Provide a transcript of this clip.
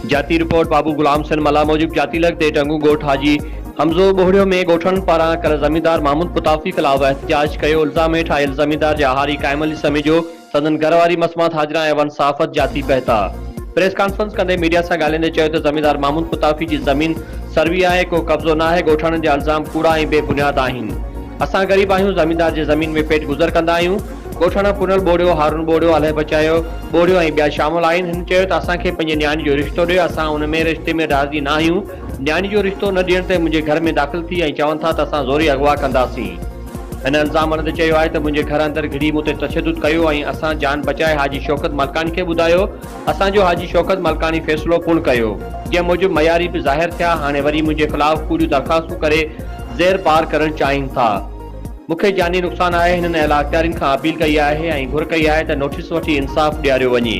जाती रिपोर्ट बाबू गुलाम सिंह मला मूजिब जाती लग ते टंगू गोठ हाजी हमज़ो बोहड़ियो में गोठन पारां कल ज़मींदार महमूद पुताफ़ी खिलाफ एहतजाज कयो। इल्ज़ाम हेठि आयल ज़मींदार जा हारी कायम अली समेझो संदन घरवारी मसमात हाजरा ऐं वनसाफ़त जाती पहता। प्रेस कॉन्फ्रेंस कंदे मीडिया सां ॻाल्हाईंदे चयो त ज़मींदार महमूद पुताफ़ी जी ज़मीन सर्वी आहे, को कब्ज़ो न आहे। गोठण जा इल्ज़ाम कूड़ा ऐं बेबुनियाद आहिनि। असां ग़रीब आहियूं, ज़मींदार जे ज़मीन में पेट गुज़र कंदा आहियूं। गोठण पुनल बोड़ियो, हारून बोड़ियो, अलह बचायो बोड़ियो ऐं ॿिया शामिल आहिनि। हिन चयो त असांखे पंहिंजे न्याणी जो रिश्तो ॾियो, असां उन में रिश्ते में राज़ी न आहियूं। न्याणी जो रिश्तो न ॾियण ते मुंहिंजे घर में दाख़िल थी ऐं चवनि था त असां ज़ोरी अगवा कंदासीं। हिन इल्ज़ाम हणंदे चयो आहे त मुंहिंजे घर अंदरि घिड़ी मूं ते तशदुद कयो ऐं असां जान बचाए हाजी शौकत मलकानी खे ॿुधायो। असांजो हाजी शौकत मलकानी फ़ैसिलो पूर्ण कयो, जंहिं मूजिबि मयारी बि ज़ाहिर थिया। हाणे वरी मुंहिंजे ख़िलाफ़ पूरियूं दरख़्वास्तूं करे ज़ेर पार करणु चाहिनि था। मूंखे जानी नुक़सानु आहे। हिननि अहला अख़्तियारियुनि खां अपील कई आहे ऐं घुर कई आहे त नोटिस वठी इंसाफ़ ॾियारियो वञे।